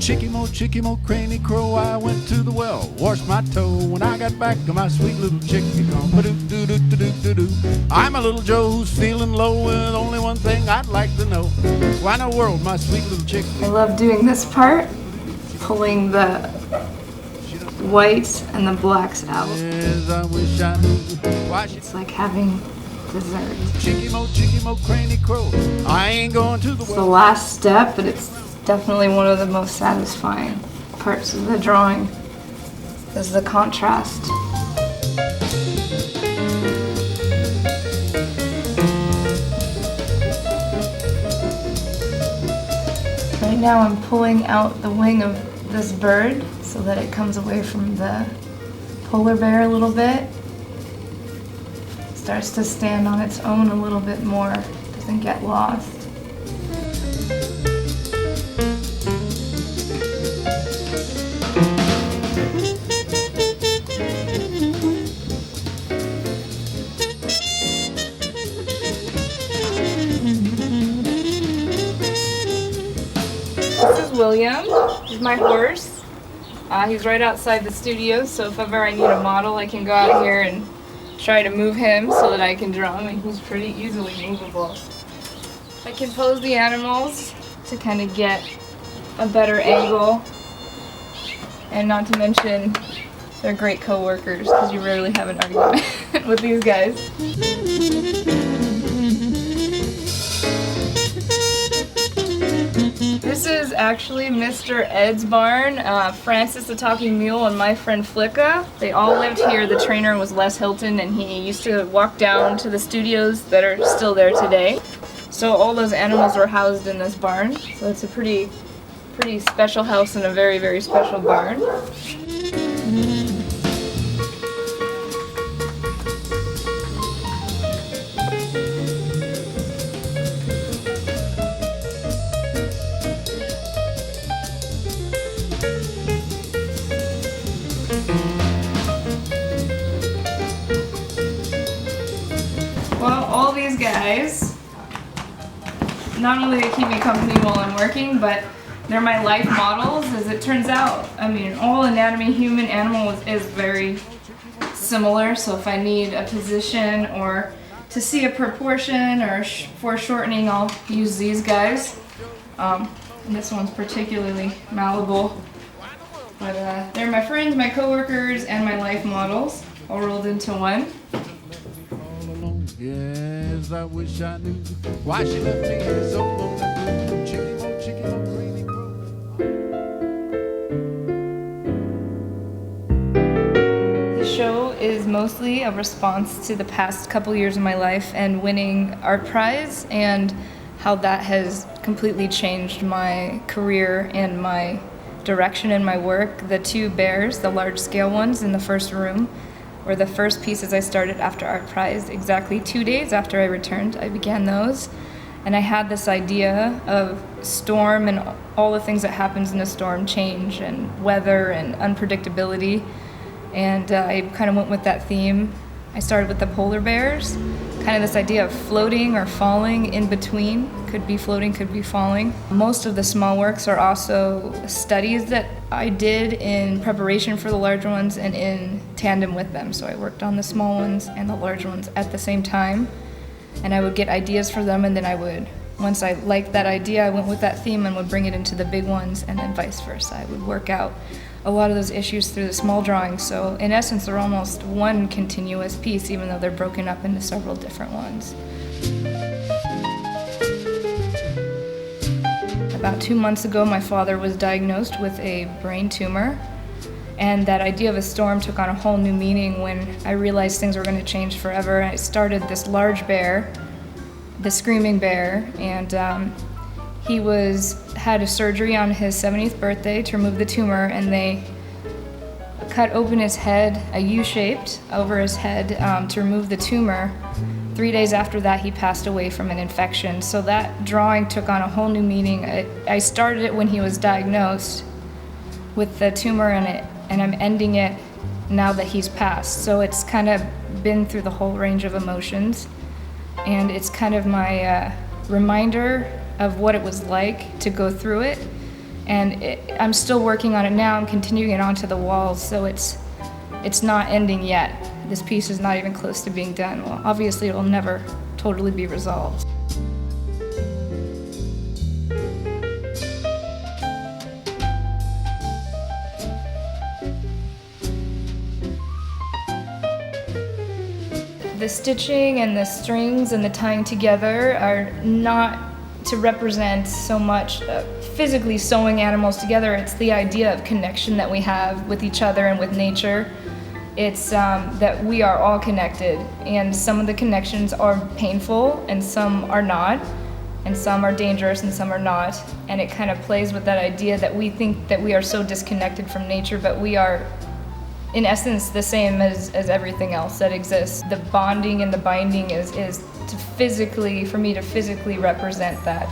Chicky mo, cranny crow, I went to the well, washed my toe. When I got back to my sweet little chickie, gone ba-doo-doo-doo-doo-doo-doo. I'm a little Joe who's feeling low with only one thing I'd like to know. Why in the world, my sweet little chickie? I love doing this part, pulling the whites and the blacks out. Yes, I wish I knew why she... It's like having dessert. Chicky mo, cranny crow, I ain't going to the It's the well. last step, but it's definitely one of the most satisfying parts of the drawing, is the contrast. Right now I'm pulling out the wing of this bird so that it comes away from the polar bear a little bit. Starts to stand on its own a little bit more, doesn't get lost. This is William. He's my horse. He's right outside the studio, so if ever I need a model, I can go out here and try to move him so that I can draw him, and he's pretty easily movable. I can pose the animals to kind of get a better angle, and not to mention they're great co-workers because you rarely have an argument with these guys. This is actually Mr. Ed's barn. Francis the talking mule and my friend Flicka. They all lived here. The trainer was Les Hilton, and he used to walk down to the studios that are still there today. So all those animals were housed in this barn. So it's a pretty special house and a very, very special barn. Well, all these guys, not only they keep me company while I'm working, but they're my life models, as it turns out. I mean, all anatomy, human, animal is very similar, so if I need a position or to see a proportion or foreshortening, I'll use these guys. And this one's particularly malleable. But they're my friends, my coworkers, and my life models, all rolled into one. Yes, I wish I knew why she left me here so long. Chicky mo, cranny crow. The show is mostly a response to the past couple years of my life and winning art prize, and how that has completely changed my career and my direction in my work. The two bears, the large scale ones in the first room, were the first pieces I started after art prize. Exactly 2 days after I returned, I began those. And I had this idea of storm and all the things that happens in a storm, change and weather and unpredictability. And I kind of went with that theme. I started with the polar bears, kind of this idea of floating or falling in between. Could be floating, could be falling. Most of the small works are also studies that I did in preparation for the large ones and in tandem with them. So I worked on the small ones and the large ones at the same time. And I would get ideas for them, and then I would, once I liked that idea, I went with that theme and would bring it into the big ones, and then vice versa. I would work out a lot of those issues through the small drawings. So in essence, they're almost one continuous piece, even though they're broken up into several different ones. About 2 months ago, my father was diagnosed with a brain tumor, and that idea of a storm took on a whole new meaning when I realized things were going to change forever. I started this large bear, the screaming bear, and he had a surgery on his 70th birthday to remove the tumor, and they cut open his head, a U-shaped over his head, to remove the tumor. 3 days after that, he passed away from an infection. So that drawing took on a whole new meaning. I started it when he was diagnosed with the tumor in it, and I'm ending it now that he's passed. So it's kind of been through the whole range of emotions, and it's kind of my reminder of what it was like to go through it, And I'm still working on it now. I'm continuing it onto the walls, so it's not ending yet. This piece is not even close to being done. Well, obviously it'll never totally be resolved. The stitching and the strings and the tying together are not to represent so much physically sewing animals together. It's the idea of connection that we have with each other and with nature. It's that we are all connected, and some of the connections are painful and some are not, and some are dangerous and some are not. And it kind of plays with that idea that we think that we are so disconnected from nature, but we are in essence the same as everything else that exists. The bonding and the binding is to physically, for me to physically represent that.